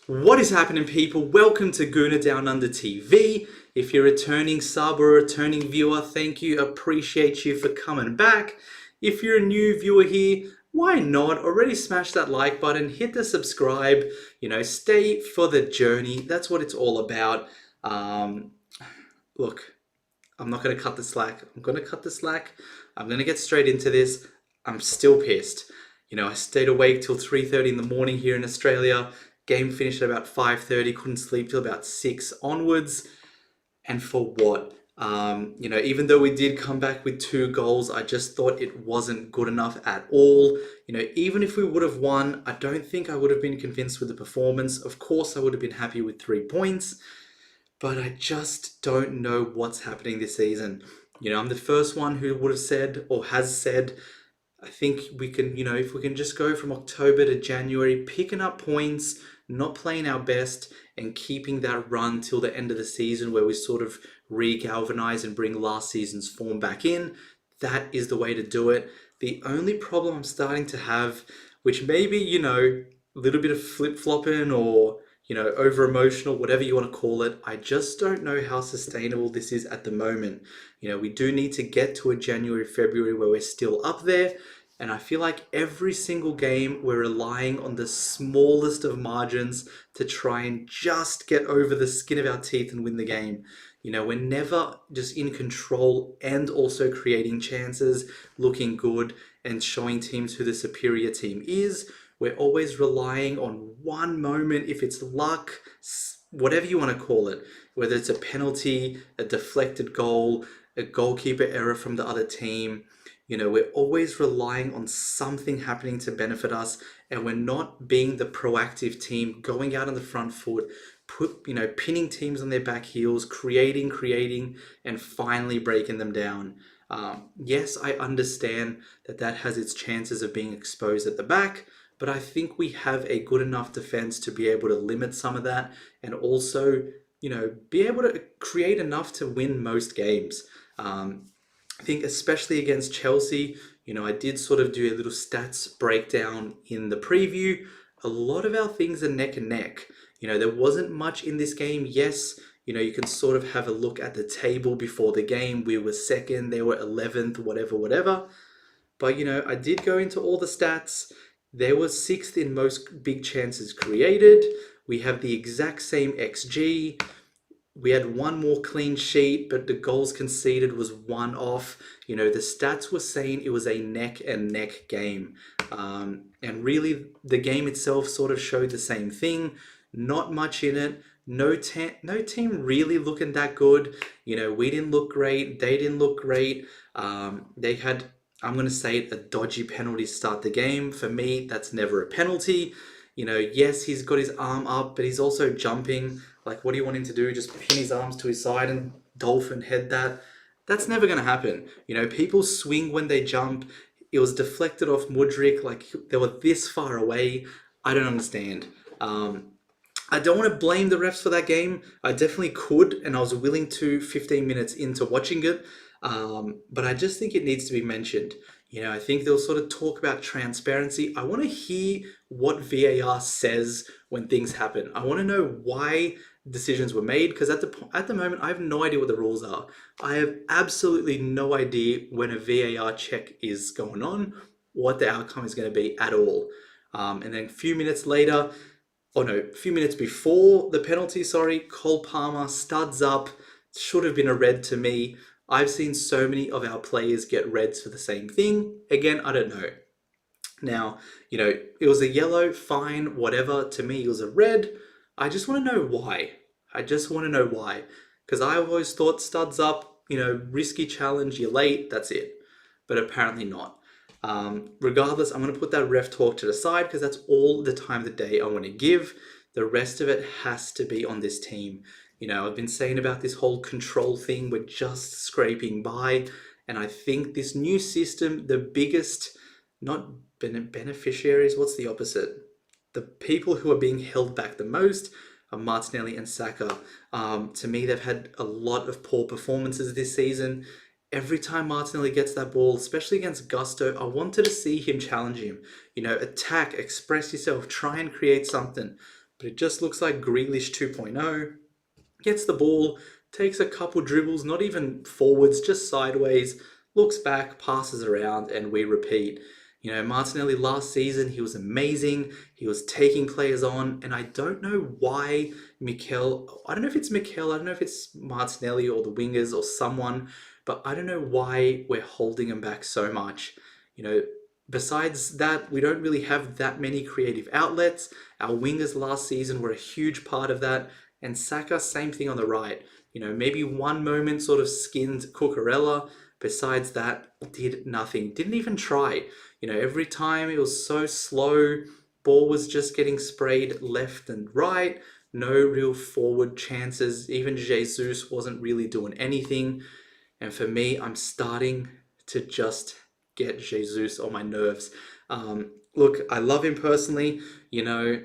What is happening, people? Welcome to Gooner Down Under TV. If you're a returning sub or a returning viewer, thank you. Appreciate you for coming back. If you're a new viewer here, why not? Already smash that like button, hit the subscribe, stay for the journey. That's what it's all about. Um, Look, I'm not going to cut the slack. I'm going to cut the slack. I'm going to get straight into this. I'm still pissed. I stayed awake till 3:30 in the morning here in Australia. Game finished at about 5:30. Couldn't sleep till about 6 onwards. And for what? Even though we did come back with 2 goals, I just thought it wasn't good enough at all. Even if we would have won, I don't think I would have been convinced with the performance. Of course, I would have been happy with 3 points, but I just don't know what's happening this season. I'm the first one who would have said or has said, I think we can, if we can just go from October to January, picking up points, not playing our best, and keeping that run till the end of the season where we sort of re-galvanize and bring last season's form back in, that is the way to do it. The only problem I'm starting to have, which maybe, a little bit of flip-flopping or over emotional, whatever you want to call it. I just don't know how sustainable this is at the moment. We do need to get to a January, February where we're still up there. And I feel like every single game we're relying on the smallest of margins to try and just get over the skin of our teeth and win the game. We're never just in control and also creating chances, looking good and showing teams who the superior team is. We're always relying on one moment, if it's luck, whatever you want to call it, whether it's a penalty, a deflected goal, a goalkeeper error from the other team. We're always relying on something happening to benefit us, and we're not being the proactive team, going out on the front foot, pinning teams on their back heels, creating, and finally breaking them down. Yes, I understand that has its chances of being exposed at the back, but I think we have a good enough defense to be able to limit some of that and also, be able to create enough to win most games. I think especially against Chelsea, I did sort of do a little stats breakdown in the preview. A lot of our things are neck and neck. There wasn't much in this game. Yes, you can sort of have a look at the table before the game. We were second, they were 11th, whatever. But, I did go into all the stats. They were 6th in most big chances created. We have the exact same XG. We had one more clean sheet, but the goals conceded was one off. The stats were saying it was a neck and neck game. And really, the game itself sort of showed the same thing. Not much in it. No team really looking that good. We didn't look great. They didn't look great. They had, I'm going to say it, a dodgy penalty to start the game. For me, that's never a penalty. Yes, he's got his arm up, but he's also jumping. Like, what do you want him to do? Just pin his arms to his side and dolphin head that? That's never going to happen. People swing when they jump. It was deflected off Mudryk. Like, they were this far away. I don't understand. I don't want to blame the refs for that game. I definitely could, and I was willing to 15 minutes into watching it. But I just think it needs to be mentioned. I think they'll sort of talk about transparency. I want to hear what VAR says when things happen. I want to know why decisions were made, because at the moment, I have no idea what the rules are. I have absolutely no idea when a VAR check is going on, what the outcome is going to be at all. And then a few minutes later, a few minutes before the penalty, Cole Palmer studs up, should have been a red to me. I've seen so many of our players get reds for the same thing. Again, I don't know. Now, it was a yellow, fine, whatever. To me, it was a red. I just want to know why. Because I always thought studs up, risky challenge, you're late, that's it. But apparently not. Regardless, I'm going to put that ref talk to the side because that's all the time of the day I want to give. The rest of it has to be on this team. I've been saying about this whole control thing, we're just scraping by. And I think this new system, the biggest, not beneficiaries, what's the opposite? The people who are being held back the most are Martinelli and Saka. To me, they've had a lot of poor performances this season. Every time Martinelli gets that ball, especially against Gusto, I wanted to see him challenge him. Attack, express yourself, try and create something. but it just looks like Grealish 2.0. Gets the ball, takes a couple dribbles, not even forwards, just sideways, looks back, passes around, and we repeat. You know, Martinelli last season, he was amazing. He was taking players on, and I don't know why I don't know if it's Mikel, I don't know if it's Martinelli or the wingers or someone, but I don't know why we're holding him back so much. You know, besides that, we don't really have that many creative outlets. Our wingers last season were a huge part of that. And Saka, same thing on the right. You know, maybe one moment sort of skinned Cucurella. Besides that, did nothing. Didn't even try. You know, every time it was so slow. Ball was just getting sprayed left and right. No real forward chances. Even Jesus wasn't really doing anything. And for me, I'm starting to just get Jesus on my nerves. Look, I love him personally. You know,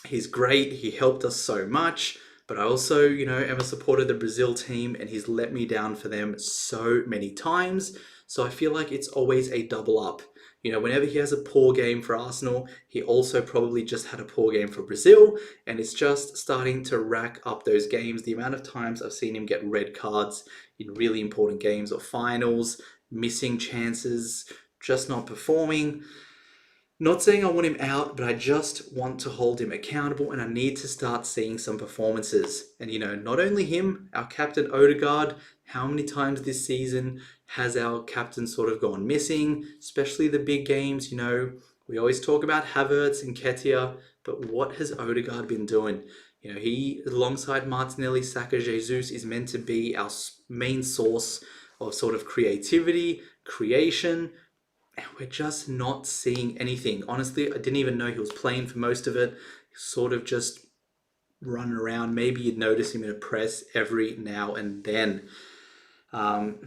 he's great. He helped us so much. But I also, you know, am a supporter of the Brazil team, and he's let me down for them so many times. So I feel like it's always a double up. You know, whenever he has a poor game for Arsenal, he also probably just had a poor game for Brazil. And it's just starting to rack up those games. The amount of times I've seen him get red cards in really important games or finals, missing chances, just not performing. Not saying I want him out, but I just want to hold him accountable, and I need to start seeing some performances. And you know, not only him, our captain Odegaard, how many times this season has our captain sort of gone missing, especially the big games? You know, we always talk about Havertz and Ketia, but what has Odegaard been doing? You know, he, alongside Martinelli, Saka, Jesus, is meant to be our main source of sort of creativity, creation. We're just not seeing anything. Honestly, I didn't even know he was playing for most of it. Sort of just running around. Maybe you'd notice him in a press every now and then. Um,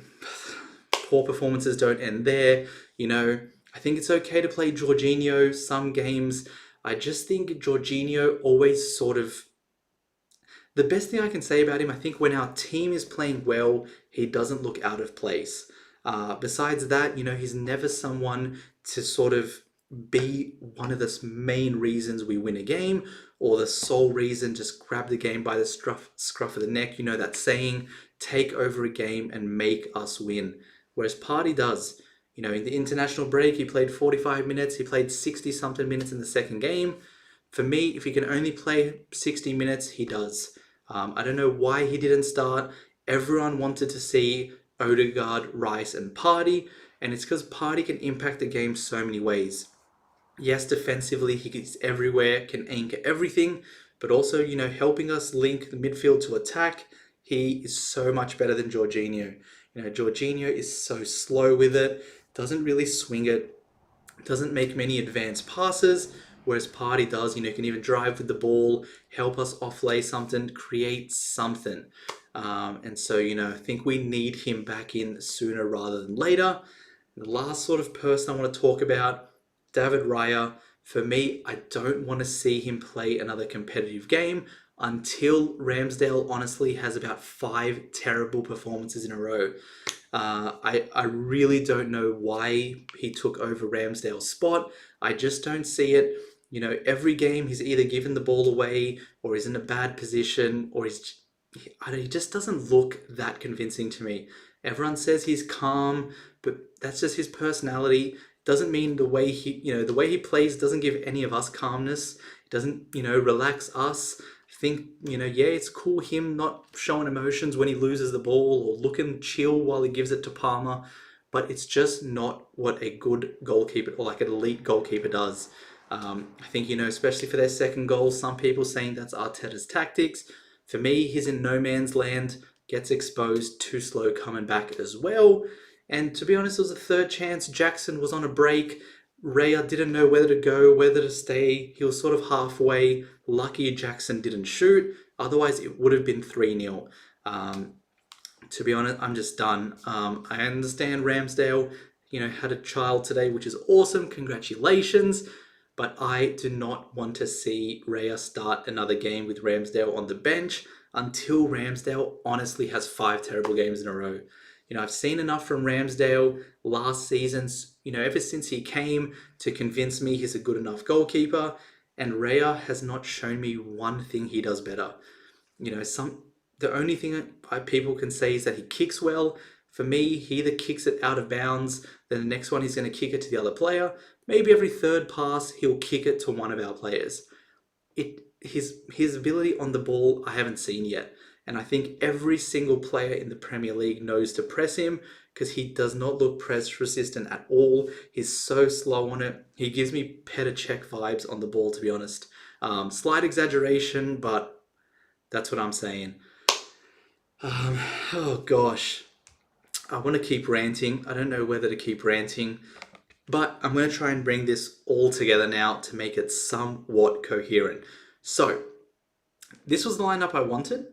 Poor performances don't end there. You know, I think it's okay to play Jorginho some games. I just think Jorginho always sort of... The best thing I can say about him, I think when our team is playing well, he doesn't look out of place. Besides that, you know, he's never someone to sort of be one of the main reasons we win a game, or the sole reason, just grab the game by the scruff of the neck. You know that saying, take over a game and make us win. Whereas Partey does. You know, in the international break, he played 45 minutes. He played 60-something minutes in the second game. For me, if he can only play 60 minutes, he does. I don't know why he didn't start. Everyone wanted to see Odegaard, Rice, and Partey, and it's because Partey can impact the game so many ways. Yes, defensively, he gets everywhere, can anchor everything, but also, you know, helping us link the midfield to attack. He is so much better than Jorginho. You know, Jorginho is so slow with it, doesn't really swing it, doesn't make many advanced passes, whereas Partey does. You know, can even drive with the ball, help us offlay something, create something. And so, you know, I think we need him back in sooner rather than later. The last sort of person I want to talk about, David Raya. For me, I don't want to see him play another competitive game until Ramsdale honestly has about 5 terrible performances in a row. I really don't know why he took over Ramsdale's spot. I just don't see it. You know, every game he's either given the ball away, or he's in a bad position, or he just doesn't look that convincing to me. Everyone says he's calm, but that's just his personality. Doesn't mean the way he plays doesn't give any of us calmness. It doesn't, you know, relax us. I think, you know, yeah, it's cool him not showing emotions when he loses the ball, or looking chill while he gives it to Palmer, but it's just not what a good goalkeeper, or like an elite goalkeeper, does. I think, you know, especially for their second goal, some people saying that's Arteta's tactics. For me, he's in no man's land, gets exposed, too slow coming back as well. And to be honest, it was a third chance. Jackson was on a break. Raya didn't know whether to go, whether to stay. He was sort of halfway. Lucky Jackson didn't shoot. Otherwise, it would have been 3-0. To be honest, I'm just done. I understand Ramsdale, you know, had a child today, which is awesome. Congratulations. But I do not want to see Raya start another game with Ramsdale on the bench until Ramsdale honestly has 5 terrible games in a row. You know, I've seen enough from Ramsdale last season's, you know, ever since he came, to convince me he's a good enough goalkeeper. and Raya has not shown me one thing he does better. The only thing people can say is that he kicks well. For me, he either kicks it out of bounds, then the next one he's going to kick it to the other player. Maybe every third pass, he'll kick it to one of our players. His ability on the ball, I haven't seen yet. And I think every single player in the Premier League knows to press him because he does not look press resistant at all. He's so slow on it. He gives me Petr Cech vibes on the ball, to be honest. Slight exaggeration, but that's what I'm saying. Oh gosh. I want to keep ranting. I don't know whether to keep ranting, but I'm going to try and bring this all together now to make it somewhat coherent. So, this was the lineup I wanted.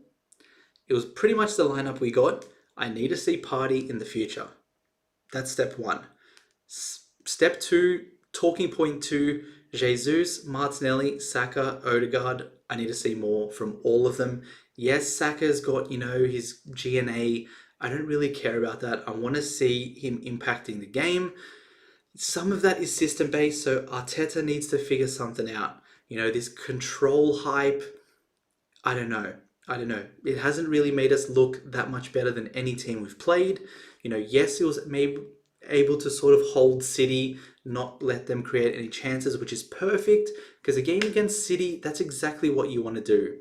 It was pretty much the lineup we got. I need to see Partey in the future. That's step one. Step two, talking point two, Jesus, Martinelli, Saka, Odegaard. I need to see more from all of them. Yes, Saka's got, his GNA. I don't really care about that. I want to see him impacting the game. Some of that is system-based, so Arteta needs to figure something out. This control hype, I don't know. It hasn't really made us look that much better than any team we've played. Yes, it was maybe able to sort of hold City, not let them create any chances, which is perfect, because a game against City, that's exactly what you want to do.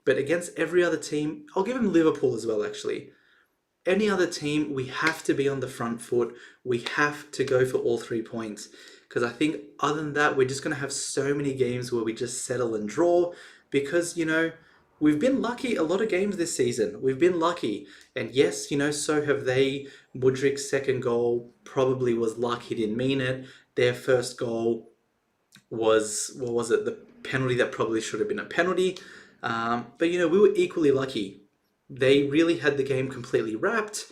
But against every other team, I'll give them Liverpool as well, actually. Any other team, we have to be on the front foot. We have to go for all 3 points. Because I think other than that, we're just going to have so many games where we just settle and draw. Because, we've been lucky a lot of games this season. We've been lucky. And yes, so have they. Mudrik's second goal probably was luck. He didn't mean it. Their first goal was, what was it? The penalty that probably should have been a penalty. But, we were equally lucky. They really had the game completely wrapped.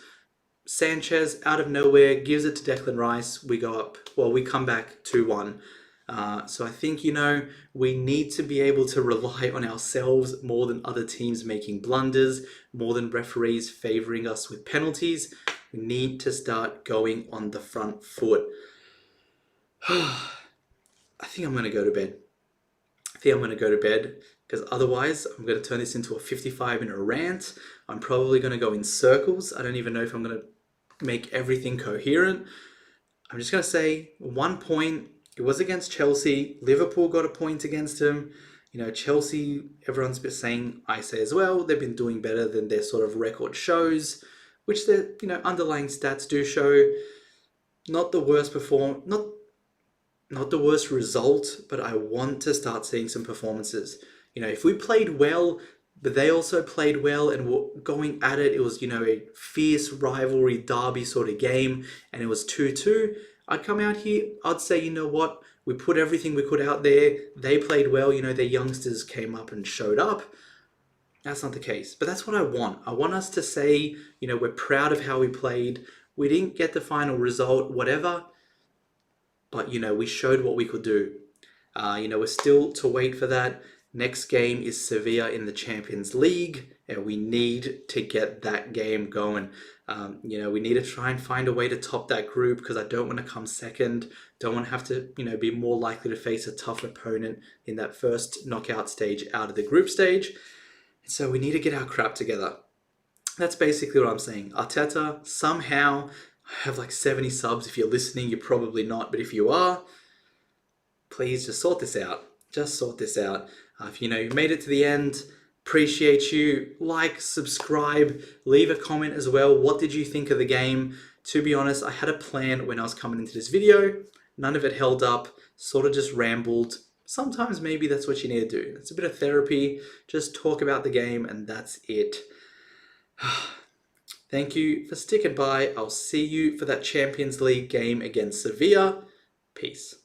Sanchez, out of nowhere, gives it to Declan Rice. We go up. Well, we come back 2-1. So I think, we need to be able to rely on ourselves more than other teams making blunders, more than referees favouring us with penalties. We need to start going on the front foot. I think I'm going to go to bed. Because otherwise I'm going to turn this into a 55-minute rant. I'm probably going to go in circles. I don't even know if I'm going to make everything coherent. I'm just going to say 1 point. It was against Chelsea. Liverpool got a point against him. Chelsea, everyone's been saying, I say as well, they've been doing better than their sort of record shows, which their, underlying stats do show. Not the worst not the worst result, but I want to start seeing some performances. If we played well, but they also played well and were going at it, it was, a fierce rivalry derby sort of game, and it was 2-2, I'd come out here, I'd say, what, we put everything we could out there, they played well, their youngsters came up and showed up. That's not the case, but that's what I want. I want us to say, we're proud of how we played, we didn't get the final result, whatever, but, we showed what we could do. We're still to wait for that. Next game is Sevilla in the Champions League, and we need to get that game going. We need to try and find a way to top that group because I don't want to come second. Don't want to have to, be more likely to face a tough opponent in that first knockout stage out of the group stage. So we need to get our crap together. That's basically what I'm saying. Arteta, somehow, I have like 70 subs. If you're listening, you're probably not. But if you are, please just sort this out. Just sort this out. If you made it to the end, appreciate you. Like, subscribe, leave a comment as well. What did you think of the game? To be honest, I had a plan when I was coming into this video. None of it held up. Sort of just rambled. Sometimes maybe that's what you need to do. It's a bit of therapy. Just talk about the game and that's it. Thank you for sticking by. I'll see you for that Champions League game against Sevilla. Peace.